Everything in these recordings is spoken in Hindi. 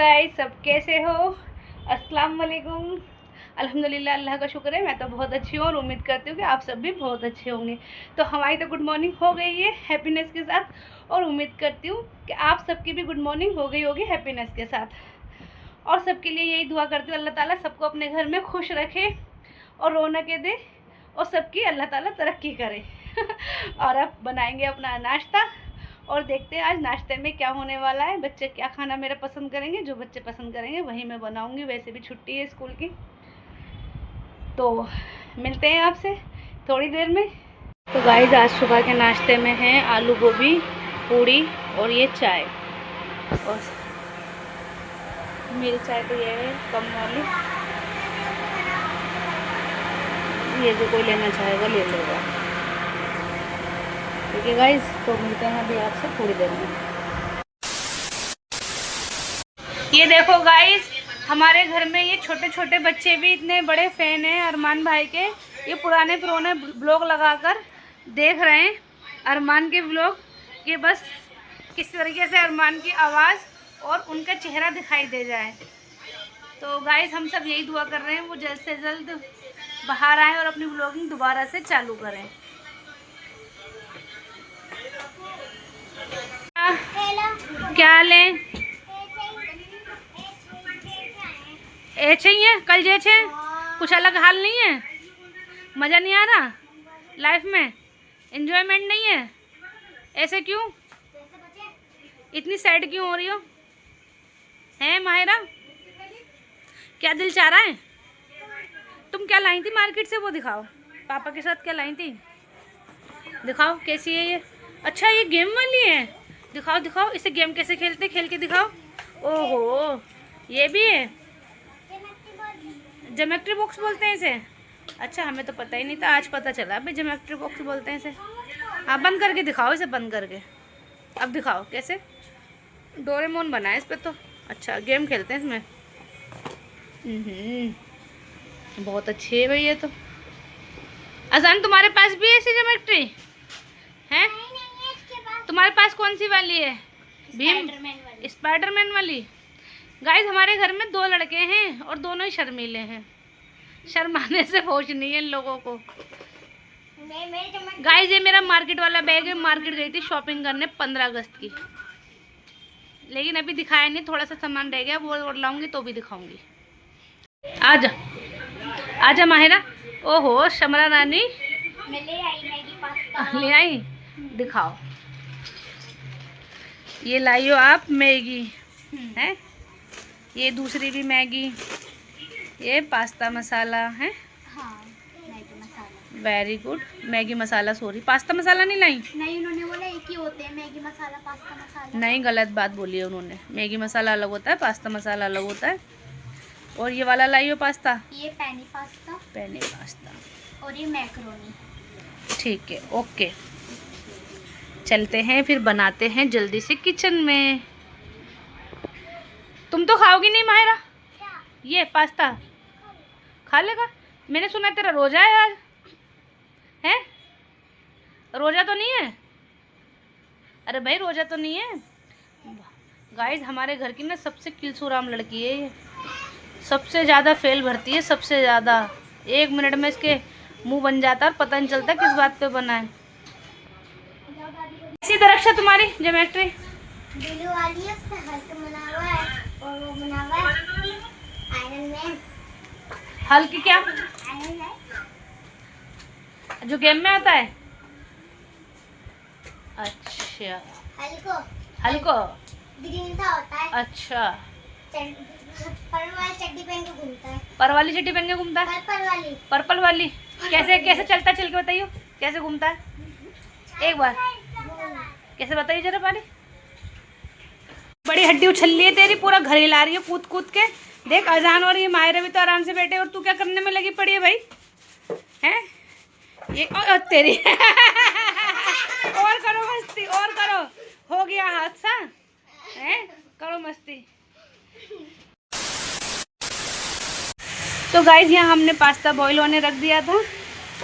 गाइस, सब कैसे हो? अस्सलाम वालेकुम। अल्हम्दुलिल्लाह, अल्लाह का शुक्र है, मैं तो बहुत अच्छी हूँ और उम्मीद करती हूँ कि आप सब भी बहुत अच्छे होंगे। तो हमारी तो गुड मॉर्निंग हो गई है हैप्पीनेस के साथ, और उम्मीद करती हूँ कि आप सबकी भी गुड मॉर्निंग हो गई होगी हैप्पीनेस के साथ। और सबके लिए यही दुआ करती हूँ, अल्लाह ताला सबको अपने घर में खुश रखे और रौनकें दे और सबकी अल्लाह ताला तरक्की करे। और अब बनाएंगे अपना नाश्ता और देखते हैं आज नाश्ते में क्या होने वाला है। बच्चे क्या खाना मेरा पसंद करेंगे, जो बच्चे पसंद करेंगे वही मैं बनाऊंगी। वैसे भी छुट्टी है स्कूल की, तो मिलते हैं आपसे थोड़ी देर में। तो गाइस, आज सुबह के नाश्ते में है आलू गोभी, पूड़ी और ये चाय। और मेरी चाय तो ये है कम वाली, ये जो कोई लेना चाहेगा ले लेगा। ठीक है गाइस, तो मिलते हैं अभी आपसे थोड़ी देर में। ये देखो गाइस, हमारे घर में ये छोटे छोटे बच्चे भी इतने बड़े फ़ैन हैं अरमान भाई के। ये पुराने ब्लॉग लगाकर देख रहे हैं अरमान के ब्लॉग, कि बस किस तरीके से अरमान की आवाज़ और उनका चेहरा दिखाई दे जाए। तो गाइस, हम सब यही दुआ कर रहे हैं वो जल्द से जल्द बाहर आएँ और अपनी ब्लॉगिंग दोबारा से चालू करें। क्या लें? ऐसे ही है कल जैसे, कुछ अलग हाल नहीं है? मज़ा नहीं आ रहा लाइफ में? एंजॉयमेंट नहीं है? ऐसे क्यों? इतनी सैड क्यों हो रही हो? हैं माहिरा, क्या दिल चाह रहा है? तुम क्या लाई थी मार्केट से, वो दिखाओ। पापा के साथ क्या लाई थी, दिखाओ कैसी है ये। अच्छा, ये गेम वाली है, दिखाओ दिखाओ इसे गेम कैसे खेलते, खेल के दिखाओ। ओहो, ये भी है, ज्योमेट्री बॉक्स बोलते हैं इसे। अच्छा, हमें तो पता ही नहीं था, आज पता चला भाई ज्योमेट्री बॉक्स बोलते हैं इसे। हाँ, बंद करके दिखाओ इसे, बंद करके। अब दिखाओ कैसे, डोरेमोन बना है इस पर तो। अच्छा, गेम खेलते हैं इसमें। बहुत अच्छी है भाई ये तो। अजान, तुम्हारे पास भी ऐसी ज्योमेट्री है? तुम्हारे पास कौन सी वाली है? भीम, स्पाइडरमैन वाली। गाइस, हमारे घर में 2 लड़के हैं और दोनों ही शर्मीले हैं। शर्माने से होश नहीं है इन लोगों को। गाइस, ये मेरा मार्केट वाला बैग है। मार्केट गई थी शॉपिंग करने 15 अगस्त की, लेकिन अभी दिखाया नहीं, थोड़ा सा सामान रह गया, वो और लाऊंगी तो भी दिखाऊंगी। आजा आजा माहिरा। ओहो, शमरा नानी ले आई, दिखाओ। ये लाई हो आप मैगी है, ये दूसरी भी मैगी, ये पास्ता मसाला है। हाँ, मैगी मसाला। वेरी गुड, मैगी मसाला, सॉरी पास्ता मसाला नहीं लाई। नहीं, उन्होंने बोला एक ही होते हैं, मैगी मसाला पास्ता मसाला। नहीं, गलत बात बोली है उन्होंने। मैगी मसाला अलग होता है, पास्ता मसाला अलग होता है। और ये वाला लाई हो पास्ता, ये पेनी पास्ता, पेनी पास्ता, और ये मैक्रोनी। ठीक है, ओके। चलते हैं फिर, बनाते हैं जल्दी से किचन में। तुम तो खाओगी नहीं माहिरा ये पास्ता? खा लेगा। मैंने सुना तेरा रोजा है आज, है? रोजा तो नहीं है? अरे भाई, रोजा तो नहीं है। गाइस, हमारे घर की ना सबसे किलसूराम लड़की है ये, सबसे ज़्यादा फेल भरती है, सबसे ज़्यादा। 1 मिनट में इसके मुंह बन जाता है और पता नहीं चलता किस बात पे बना है। इसी दरक्षा तुम्हारी ज्योमेट्री ब्लू वाली है, उसमें हल्क बना हुआ है और वो बना हुआ है आयरन मैन। हल्की क्या? आयरन है जो गेम में आता है। अच्छा, हल्को, हल्को, ग्रीन सा होता है। अच्छा, पर्पल वाली चड्डी पहन के घूमता है। पर वाली चड्डी पहन के घूमता है। पर्पल वाली, पर्पल वाली कैसे कैसे चलता है? चल के बताइयो कैसे घूमता है, एक बार कैसे बताइए जरा पारी। बड़ी हड्डी उछली है तेरी, पूरा घर हिला रही है कूद कूद के। देख, अजान और ये मायरा भी तो आराम से बैठे, और तू क्या करने में लगी पड़ी है भाई? हैं ये तेरी और करो मस्ती, और करो, हो गया हादसा है, करो मस्ती। तो गाइज, यहाँ हमने पास्ता बॉईल होने रख दिया था,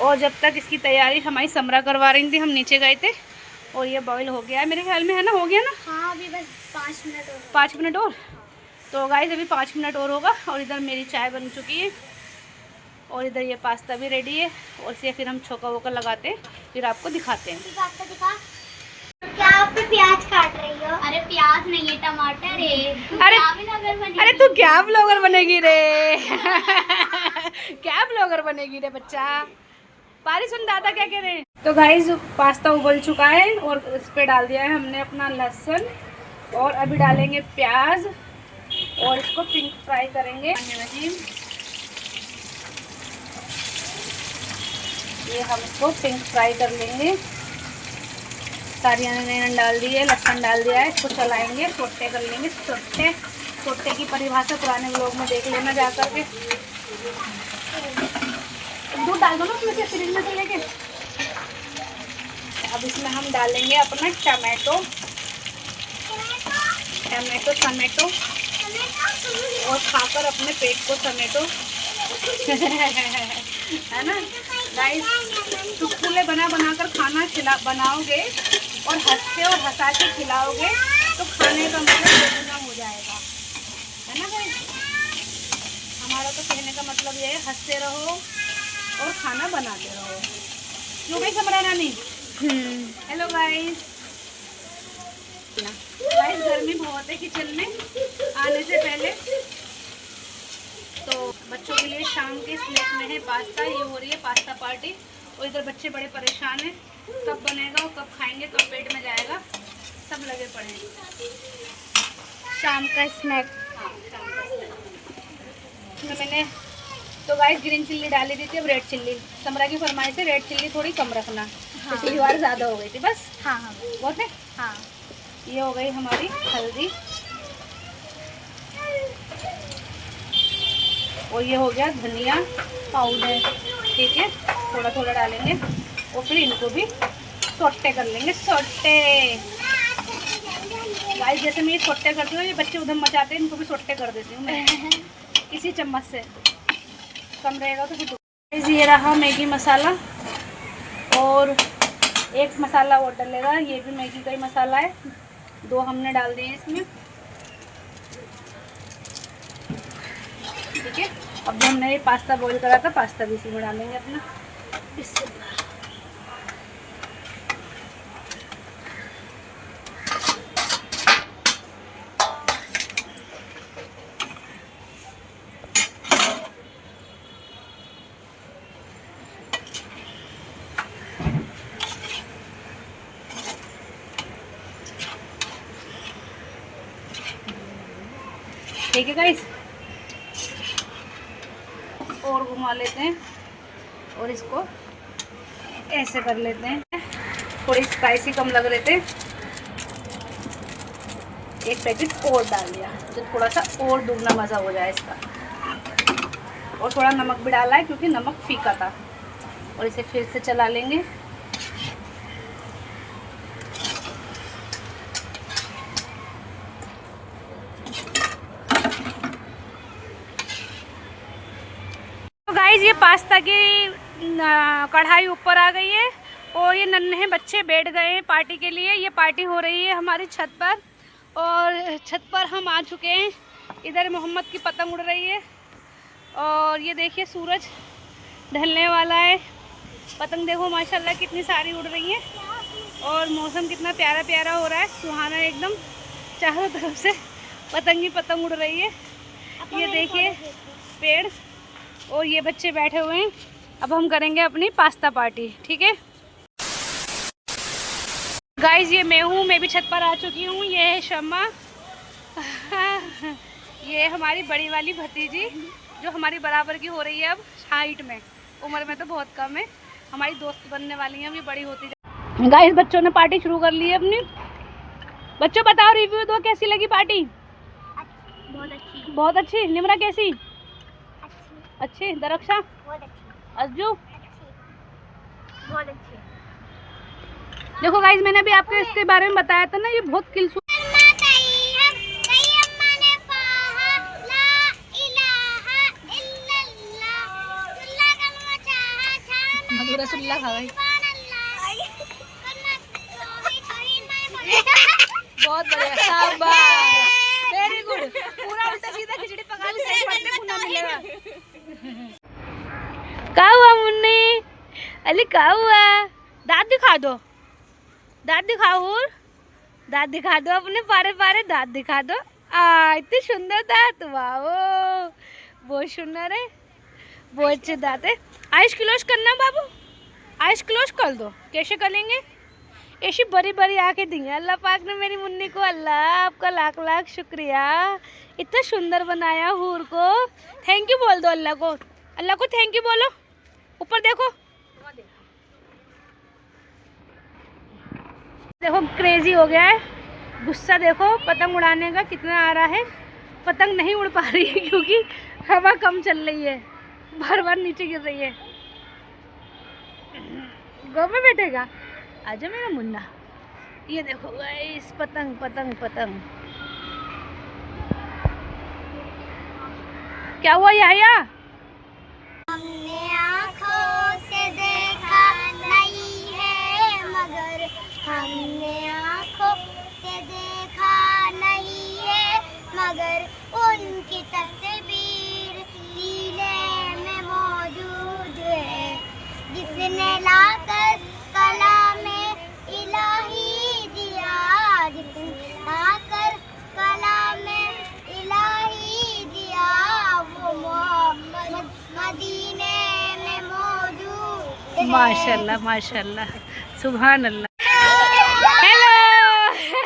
और जब तक इसकी तैयारी हमारी समरा करवा रही थी, हम नीचे गए थे और ये बॉईल हो गया है मेरे ख्याल में, है ना? हो गया ना? हाँ, अभी बस 5 मिनट और। 5 मिनट और? तो गाइस अभी 5 मिनट और होगा और इधर मेरी चाय बन चुकी है और इधर ये पास्ता भी रेडी है और इसे फिर हम छोका वोका लगाते हैं, फिर आपको दिखाते हैं। पास्ता दिखा। क्या आप भी प्याज काट रही हो? अरे प्याज नहीं है, टमाटर है। अरे तू क्या ब्लॉगर बनेगी रे क्या ब्लॉगर बनेगी रे बच्चा। पारी सुन दादा क्या कह रहे हैं। तो गाइस पास्ता उबल चुका है और इस पे डाल दिया है हमने अपना लहसुन और अभी डालेंगे प्याज और इसको पिंक फ्राई करेंगे। ये हम इसको पिंक फ्राई कर लेंगे। सारी अनियन डाल दी है, लहसुन डाल दिया है, इसको चलाएंगे, सोटे कर लेंगे। सोटे की परिभाषा पुराने लोग में देख लेना जा करके। दूध डाल दो ना उसमें से, फ्रिज में से लेके। अब इसमें हम डालेंगे अपना टमाटो और खाकर अपने पेट को टमाटो है ना गाइस। चुटकुले बना कर खाना बनाओगे और हंसते और हंसा के खिलाओगे तो खाने का मतलब दोगुना हो जाएगा, है ना गाइस। हमारा तो कहने का मतलब ये है, हंसते रहो और खाना बनाते रहो। क्यों भाई समरा नानी। Hello guys. गर्मी बहुत है किचन में आने से पहले। तो बच्चों के लिए शाम के स्नैक में है पास्ता। ये हो रही है पास्ता पार्टी और इधर बच्चे बड़े परेशान हैं, कब बनेगा और कब खाएंगे, कब पेट में जाएगा, सब लगे पड़े हैं। शाम का स्नैक। हाँ शाम का स्नैक। तो मैंने तो गाइस ग्रीन चिल्ली डाली दी थी, अब रेड चिल्ली। समरा की फरमाइश है रेड चिल्ली थोड़ी कम रखना। हाँ। पिछली बार ज़्यादा हो गई थी बस। हाँ हाँ बहुत है। हाँ। ये हो गई हमारी हल्दी और ये हो गया धनिया पाउडर। ठीक है, थोड़ा थोड़ा डालेंगे और फिर इनको भी सोटे कर लेंगे। सोटे गाइस जैसे मैं ये सोटे करती हूँ, ये बच्चे उधर मचाते हैं, इनको भी सोटे कर देती हूँ मैं इसी चम्मच से। कम रहेगा तो फिर। ये रहा मैगी मसाला और एक मसाला और डलेगा, ये भी मैगी का ही मसाला है। 2 हमने डाल दिए इसमें। ठीक है, अब जो हमने ये पास्ता बॉईल करा था, पास्ता भी इसी में डालेंगे अपना। ठीक है गाइस, और घुमा लेते हैं और इसको ऐसे कर लेते हैं। थोड़ी स्पाइसी कम लग रहे थे, एक पैकेट और डाल दिया तो थोड़ा सा और दुगना मज़ा हो जाए इसका। और थोड़ा नमक भी डाला है क्योंकि नमक फीका था। और इसे फिर से चला लेंगे। तो गाइस ये पास्ता की कढ़ाई ऊपर आ गई है और ये नन्हे बच्चे बैठ गए हैं पार्टी के लिए। ये पार्टी हो रही है हमारी छत पर और छत पर हम आ चुके हैं। इधर मोहम्मद की पतंग उड़ रही है और ये देखिए सूरज ढलने वाला है। पतंग देखो माशाल्लाह कितनी सारी उड़ रही है और मौसम कितना प्यारा प्यारा हो रहा है, सुहाना एकदम। चारों तरफ से पतंग ही पतंग उड़ रही है। ये देखिए पेड़ और ये बच्चे बैठे हुए हैं। अब हम करेंगे अपनी पास्ता पार्टी। ठीक है गाइस, ये मैं हूँ, मैं भी छत पर आ चुकी हूँ। ये है शम्मा ये हमारी बड़ी वाली भतीजी जो हमारी बराबर की हो रही है अब हाइट में। उम्र में तो बहुत कम है, हमारी दोस्त बनने वाली हैं, ये बड़ी होती जा। गाइस बच्चों ने पार्टी शुरू कर ली है अपनी। बच्चों बताओ रिव्यू दो, कैसी लगी पार्टी। बहुत अच्छी। बहुत अच्छी। निमरा कैसी। अच्छी। दरक्षा। बहुत अच्छी। अज्जू। बहुत अच्छी। देखो गाइस मैंने भी आपको इसके बारे में बताया था ना, ये बहुत किलसू। रसगुल्ला खा गई। बहुत बढ़िया, शाबाश, वेरी गुड। पूरा उल्टा सीधा खिचड़ी पका ली, सही बात में पुनः मिलेगा। क्या हुआ मुन्नी? अली क्या हुआ? दांत दिखा दो, दांत दिखाओ, और दांत दिखा दो अपने, पारे पारे दांत दिखा दो। इतने सुंदर दांत, वाह बहुत सुंदर है, बहुत अच्छे दांत है। आइस क्लोज करना बाबू, आइस क्लोज कर दो। कैसे करेंगे? ऐसी बड़ी बड़ी आंखें दी हैं अल्लाह पाक ने मेरी मुन्नी को। अल्लाह आपका लाख लाख शुक्रिया, इतना सुंदर बनाया हूर को। थैंक यू बोल दो अल्लाह को, अल्लाह को थैंक यू बोलो। ऊपर देखो, देखो क्रेजी हो गया है, गुस्सा देखो पतंग उड़ाने का कितना आ रहा है। पतंग नहीं उड़ पा रही है क्योंकि हवा कम चल रही है, बार बार नीचे गिर रही है। गौ में बैठेगा, आजा मेरा मुन्ना। ये देखो गाइस, पतंग पतंग पतंग। क्या हुआ याया? हमने आँखों से देखा नहीं है मगर, हमने आँखों से देखा नहीं है मगर, उनकी तस्वीर सीने में मौजूद है, जिसने लाकर कलामे इलाही दिया, जिसने लाकर कलामे इलाही दिया, वो मोहम्मद मदीने में मौजूद है। माशाल्लाह माशाल्लाह, सुभान अल्लाह। हेलो,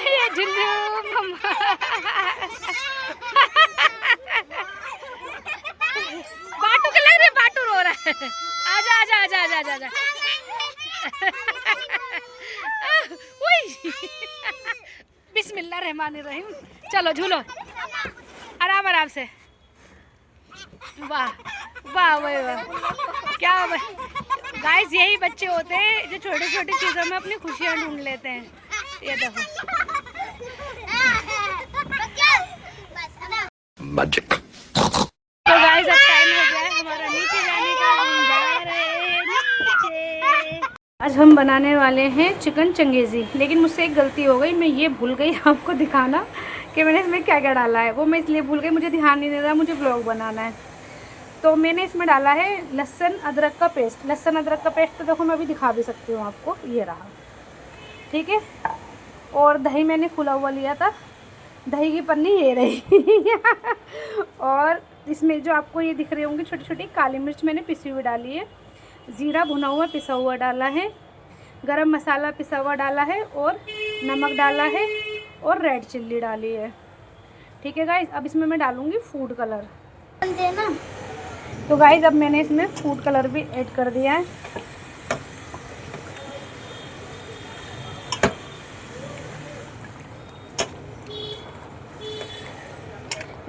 ये जुन्नू मम्मा। बाटू के लग रही है, बाटू रो रहा है। आजा आजा आजा आजा आजा आजा। बिस्मिल्लाह रहमान रहीम। चलो झूलो आराम आराम से। वाह वाह वाह वाह, क्या गाइस, यही बच्चे होते हैं जो छोटी छोटी चीज़ों में अपनी खुशियाँ ढूंढ लेते हैं। ये देखो मैजिक। तो गाइस अब टाइम हो गया है हमारा नीचे जाने का, हम जा रहे हैं नीचे। आज हम बनाने वाले हैं चिकन चंगेज़ी, लेकिन मुझसे एक गलती हो गई, मैं ये भूल गई आपको दिखाना कि मैंने इसमें क्या क्या डाला है। वो मैं इसलिए भूल गई, मुझे ध्यान नहीं दे रहा, मुझे व्लॉग बनाना है। तो मैंने इसमें डाला है लहसुन अदरक का पेस्ट। लहसुन अदरक का पेस्ट तो देखो मैं अभी दिखा भी सकती हूँ आपको, ये रहा, ठीक है। और दही मैंने खुला हुआ लिया था, दही की पन्नी ये रही। और इसमें जो आपको ये दिख रही होंगी छोटी छोटी काली मिर्च मैंने पिसी हुई डाली है, ज़ीरा भुना हुआ पिसा हुआ डाला है, गरम मसाला पिसा हुआ डाला है, और नमक डाला है, और रेड चिल्ली डाली है, ठीक है गाइस। अब इसमें मैं डालूँगी फूड कलर ना। तो गाइस अब मैंने इसमें फूड कलर भी ऐड कर दिया है।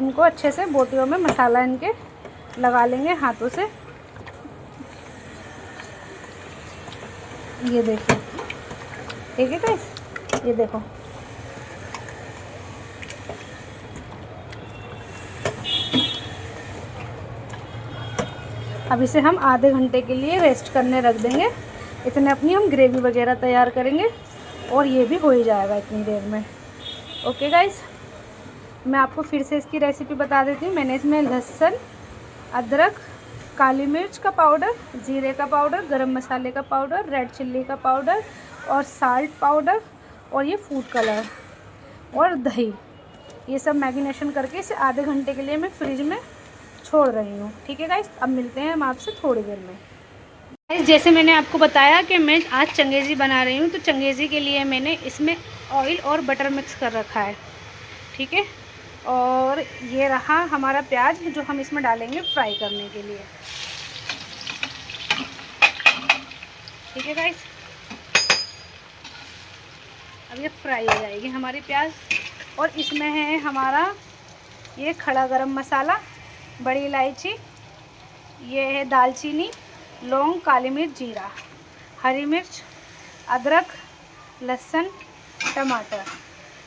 इनको अच्छे से बोटियों में मसाला इनके लगा लेंगे हाथों से। ये देखो, ठीक है गाइस, ये देखो। अब इसे हम आधे घंटे के लिए रेस्ट करने रख देंगे। इतने अपनी हम ग्रेवी वगैरह तैयार करेंगे और ये भी हो ही जाएगा इतनी देर में। ओके गाइस, मैं आपको फिर से इसकी रेसिपी बता देती हूँ। मैंने इसमें लहसुन, अदरक, काली मिर्च का पाउडर, जीरे का पाउडर, गरम मसाले का पाउडर, रेड चिल्ली का पाउडर और साल्ट पाउडर और ये फूड कलर और दही, ये सब मैरिनेशन करके इसे आधे घंटे के लिए मैं फ्रिज में छोड़ रही हूँ, ठीक है गाइस। अब मिलते हैं हम आपसे थोड़ी देर में। गाइस जैसे मैंने आपको बताया कि मैं आज चंगेज़ी बना रही हूँ, तो चंगेज़ी के लिए मैंने इसमें ऑयल और बटर मिक्स कर रखा है, ठीक है। और ये रहा हमारा प्याज जो हम इसमें डालेंगे फ्राई करने के लिए, ठीक है गाइस। अब ये फ्राई हो जाएगी हमारी प्याज। और इसमें है हमारा ये खड़ा गरम मसाला, बड़ी इलायची, ये है दालचीनी, लौंग, काली मिर्च, जीरा, हरी मिर्च, अदरक, लहसुन, टमाटर।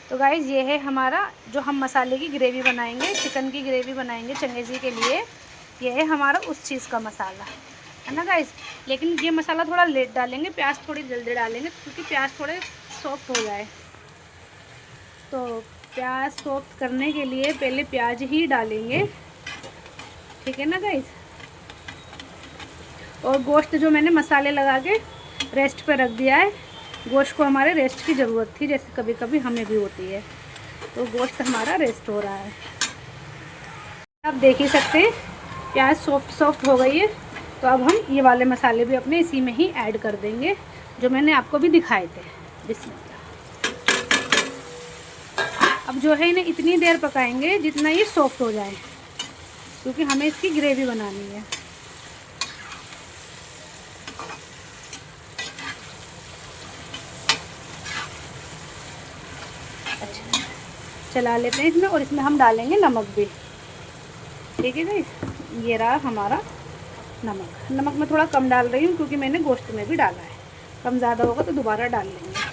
तो गाइज़ ये है हमारा जो हम मसाले की ग्रेवी बनाएंगे, चिकन की ग्रेवी बनाएंगे चंगेज़ी के लिए, ये है हमारा उस चीज़ का मसाला, है ना गाइज़। लेकिन ये मसाला थोड़ा लेट डालेंगे, प्याज थोड़ी जल्दी डालेंगे क्योंकि प्याज थोड़े सॉफ्ट हो जाए। तो प्याज सॉफ्ट करने के लिए पहले प्याज ही डालेंगे, ठीक है ना गाइस। और गोश्त जो मैंने मसाले लगा के रेस्ट पे रख दिया है, गोश्त को हमारे रेस्ट की ज़रूरत थी, जैसे कभी कभी हमें भी होती है, तो गोश्त हमारा रेस्ट हो रहा है। आप देख ही सकते हैं प्याज सॉफ्ट हो गई है। तो अब हम ये वाले मसाले भी अपने इसी में ही ऐड कर देंगे जो मैंने आपको भी दिखाए थे। बिस्मिल्लाह। अब जो है इन्हें इतनी देर पकाएंगे जितना ये सॉफ्ट हो जाए, क्योंकि हमें इसकी ग्रेवी बनानी है। अच्छा, चला लेते हैं इसमें, और इसमें हम डालेंगे नमक भी, ठीक है गाइस। ये रहा हमारा नमक। नमक मैं थोड़ा कम डाल रही हूँ क्योंकि मैंने गोश्त में भी डाला है, कम ज़्यादा होगा तो दोबारा डाल लेंगे।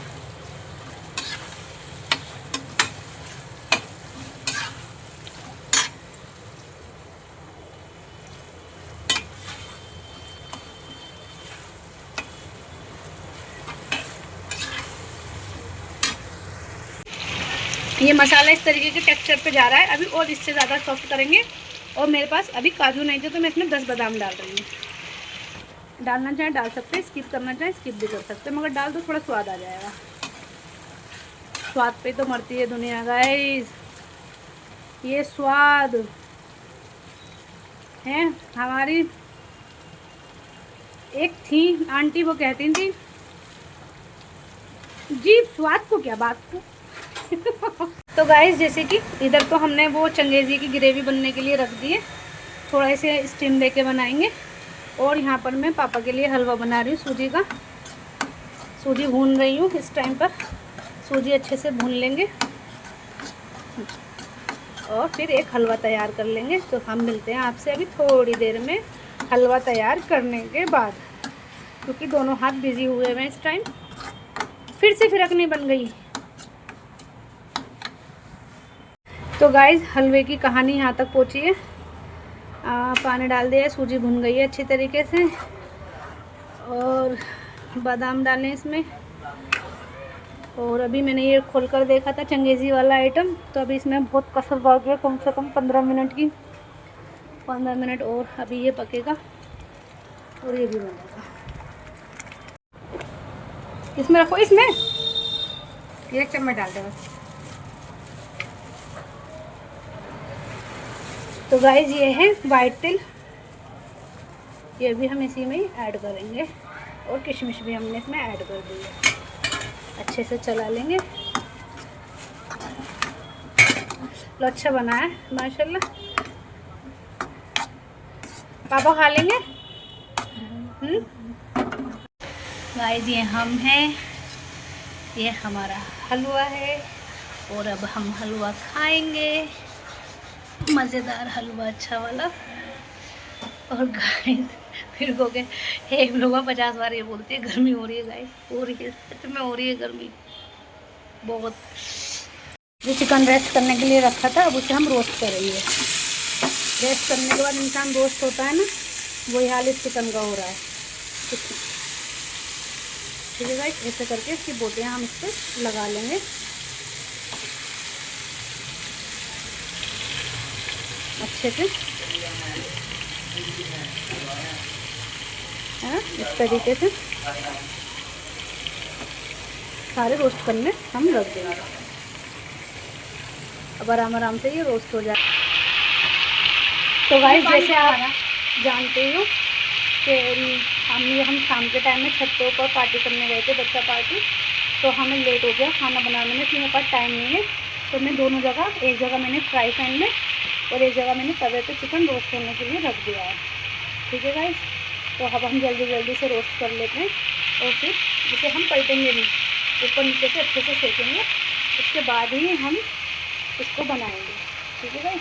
ये मसाला इस तरीके के टेक्सचर पे जा रहा है, अभी और इससे ज़्यादा सॉफ्ट करेंगे। और मेरे पास अभी काजू नहीं थे तो मैं इसमें 10 बादाम डाल रही हूँ। डालना चाहे डाल सकते हैं, स्किप करना चाहे स्किप भी कर सकते हैं, मगर डाल दो थोड़ा स्वाद आ जाएगा। स्वाद पे तो मरती है दुनिया गाइस, ये स्वाद है। हमारी एक थी आंटी, वो कहती थी जी स्वाद को क्या बात को। तो गाइस जैसे कि इधर तो हमने वो चंगेज़ी की ग्रेवी बनने के लिए रख दी है, थोड़ा इसे स्टीम दे के बनाएंगे। और यहाँ पर मैं पापा के लिए हलवा बना रही हूँ सूजी का। सूजी भून रही हूँ इस टाइम पर, सूजी अच्छे से भून लेंगे और फिर एक हलवा तैयार कर लेंगे। तो हम मिलते हैं आपसे अभी थोड़ी देर में हलवा तैयार करने के बाद, क्योंकि दोनों हाथ बिजी हुए हैं इस टाइम। फिर से फिरकनी बन गई। तो गाइस हलवे की कहानी यहाँ तक पहुँची है। पानी डाल दिया, सूजी भुन गई है अच्छी तरीके से, और बादाम डालें इसमें। और अभी मैंने ये खोल कर देखा था चंगेज़ी वाला आइटम, तो अभी इसमें बहुत कसर बाकी है, कम से कम 15 मिनट की, 15 मिनट और अभी ये पकेगा और ये भी बनेगा। इसमें रखो, इसमें 1 चम्मच डाल दे बस। तो गाइस ये है वाइट तिल, ये भी हम इसी में ही ऐड करेंगे, और किशमिश भी हमने इसमें ऐड कर दी है। अच्छे से चला लेंगे। लो अच्छा बना है माशाल्लाह। पापा खा लेंगे। गाइस ये हम हैं, ये हमारा हलवा है, और अब हम हलवा खाएंगे, मज़ेदार हलवा अच्छा वाला। और गाइस फिर को के एक लोग 50 बार ये बोलती है गर्मी हो रही है। गाइस हो रही है, सच में हो रही है गर्मी बहुत। जो चिकन रेस्ट करने के लिए रखा था अब उसे हम रोस्ट कर रही है। रेस्ट करने के बाद इंसान रोस्ट होता है ना, वही हाल इस चिकन का हो रहा है। ठीक है गाइस, ऐसे करके इसकी बोटियाँ हम इस पर लगा लेंगे। अच्छे से इस तरीके से सारे रोस्ट करने हम रख देंगे। अब आराम से ये रोस्ट हो जाए। तो गाइस जैसे आप जानते हो कि हम शाम के टाइम में छत के ऊपर पार्टी करने गए थे, बच्चा पार्टी, तो हमें लेट हो गया खाना बनाने में, कि मेरे पास टाइम नहीं है। तो मैं दोनों जगह, एक जगह मैंने फ्राई पैन में और एक जगह मैंने तवे पे चिकन रोस्ट करने के लिए रख दिया है। ठीक है गाइस, तो अब हम जल्दी से रोस्ट कर लेते हैं, और फिर इसे हम पलटेंगे नहीं, ऊपर नीचे से अच्छे से सेकेंगे, उसके बाद ही हम इसको बनाएंगे। ठीक है गाइस।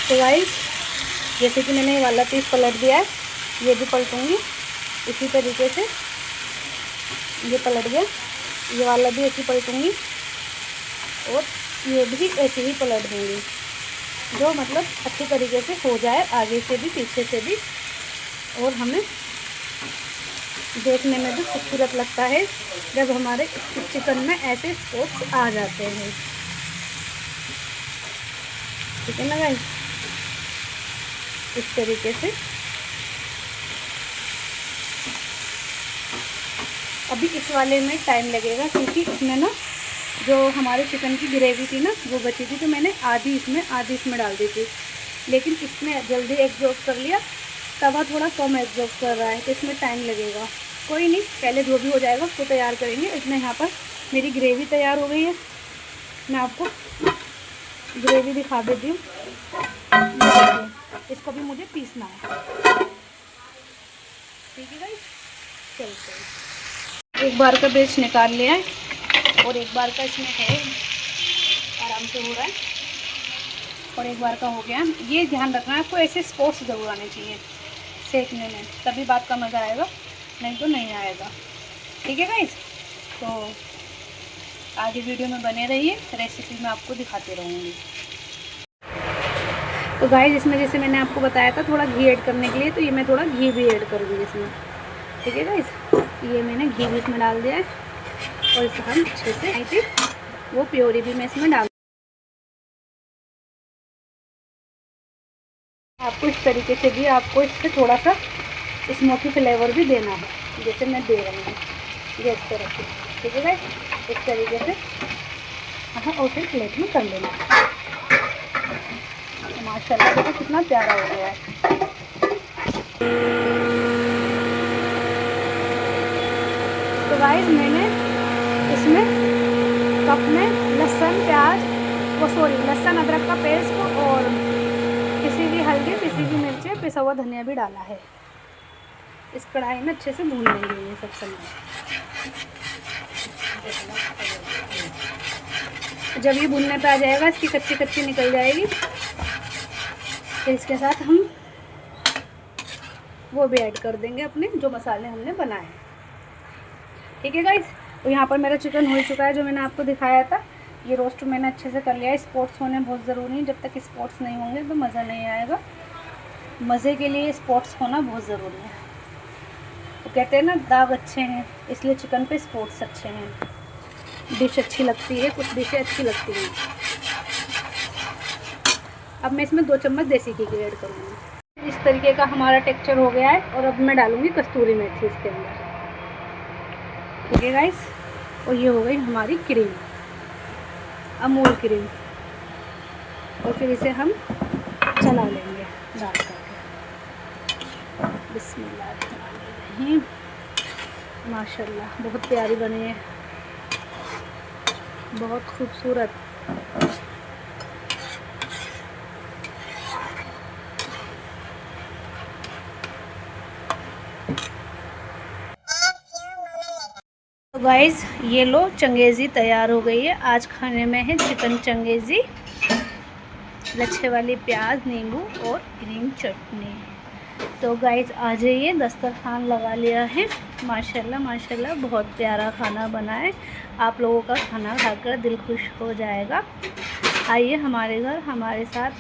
तो गाइस जैसे कि मैंने ये वाला पीस पलट दिया है, ये भी पलटूँगी इसी तरीके से। ये पलट गया, ये वाला भी ऐसे पलटूँगी, और ये भी ऐसे ही पलट दूँगी, जो मतलब अच्छी तरीके से हो जाए, आगे से भी पीछे से भी। और हमें देखने में भी खूबसूरत लगता है जब हमारे चिकन में ऐसे स्पॉट्स आ जाते हैं। ठीक है ना गाइस, इस तरीके से। अभी इस वाले में टाइम लगेगा क्योंकि इसमें ना जो हमारे चिकन की ग्रेवी थी ना वो बची थी, तो मैंने आधी इसमें डाल दी थी, लेकिन इसमें जल्दी एग्जॉस्ट कर लिया। तवा थोड़ा कम एग्जॉस्ट कर रहा है तो इसमें टाइम लगेगा। कोई नहीं, पहले जो भी हो जाएगा उसको तैयार करेंगे। इसमें यहाँ पर मेरी ग्रेवी तैयार हो गई है, मैं आपको ग्रेवी दिखा देती हूँ। इसको भी मुझे पीसना है, ठीक है गाइस। चलते एक बार का पेस्ट निकाल लिया है और एक बार का इसमें है, आराम से हो रहा है, और एक बार का हो गया। ये ध्यान रखना है आपको, ऐसे स्पॉट्स ज़रूर आने चाहिए सेकने में, तभी बात का मज़ा आएगा, नहीं तो नहीं आएगा। ठीक है गाइस, तो आगे वीडियो में बने रहिए, रेसिपी मैं आपको दिखाते रहूँगी। तो गाइस इसमें जैसे मैंने आपको बताया था थोड़ा घी ऐड करने के लिए, तो ये मैं थोड़ा घी भी ऐड करूँगी इसमें। ठीक है गाइस, ये मैंने घी भी इसमें डाल दिया है और इसे हम अच्छे से आई थी वो प्योरी भी मैं इसमें डाल। आपको इस तरीके से भी आपको इससे थोड़ा सा स्मोकी फ्लेवर भी देना है, जैसे मैं दे रही हूँ गैस पर रखी। ठीक है गाइस, इस तरीके से हाँ, और फिर प्लेट में कर लेना। माशाल्लाह देखो कितना प्यारा हो गया है। तो गाइस मैंने इसमें कप में लहसुन प्याज लहसुन अदरक का पेस्ट और पिसी हुई हल्दी, पिसी हुई मिर्चें, पिसा हुआ धनिया भी डाला है। इस कढ़ाई में अच्छे से भून लेंगे ये सब सामान। जब ये भूनने पे आ जाएगा, इसकी कच्ची कच्ची निकल जाएगी, फिर इसके साथ हम वो भी ऐड कर देंगे अपने जो मसाले हमने बनाए। ठीक है गाइस, तो यहाँ पर मेरा चिकन हो चुका है जो मैंने आपको दिखाया था। ये रोस्ट मैंने अच्छे से कर लिया है। स्पॉट्स होने बहुत ज़रूरी है, जब तक स्पॉट्स नहीं होंगे तो मज़ा नहीं आएगा। मज़े के लिए स्पॉट्स होना बहुत ज़रूरी है। तो कहते हैं ना दाग अच्छे हैं, इसलिए चिकन पे स्पॉट्स अच्छे हैं। डिश अच्छी लगती है, कुछ डिशें अच्छी लगती हैं। अब मैं इसमें 2 चम्मच देसी घी ऐड करूँगी। इस तरीके का हमारा टेक्सचर हो गया है और अब मैं डालूँगी कस्तूरी मेथी इसके अंदर। ठीक है गाइस, और ये हो गई हमारी क्रीम, अमूल क्रीम, और फिर इसे हम चला लेंगे डाल करके। बिस्मिल्लाह, माशाल्लाह बहुत प्यारी बनी है, बहुत खूबसूरत। तो गाइस ये लो चंगेज़ी तैयार हो गई है। आज खाने में है चिकन चंगेज़ी, लच्छे वाली प्याज, नींबू और ग्रीन चटनी। तो गाइस आ जाइए, दस्तरखान लगा लिया है। माशाल्लाह माशाल्लाह बहुत प्यारा खाना बना है। आप लोगों का खाना खाकर दिल खुश हो जाएगा। आइए हमारे घर, हमारे साथ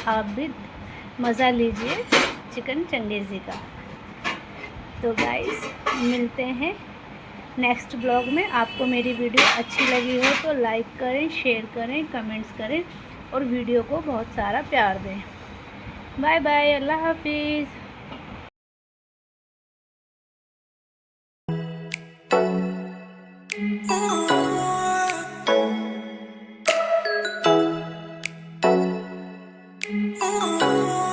आप भी मज़ा लीजिए चिकन चंगेज़ी का। तो गाइस मिलते हैं नेक्स्ट ब्लॉग में। आपको मेरी वीडियो अच्छी लगी हो तो लाइक करें, शेयर करें, कमेंट्स करें और वीडियो को बहुत सारा प्यार दें। बाय बाय, अल्लाह हाफिज़। Oh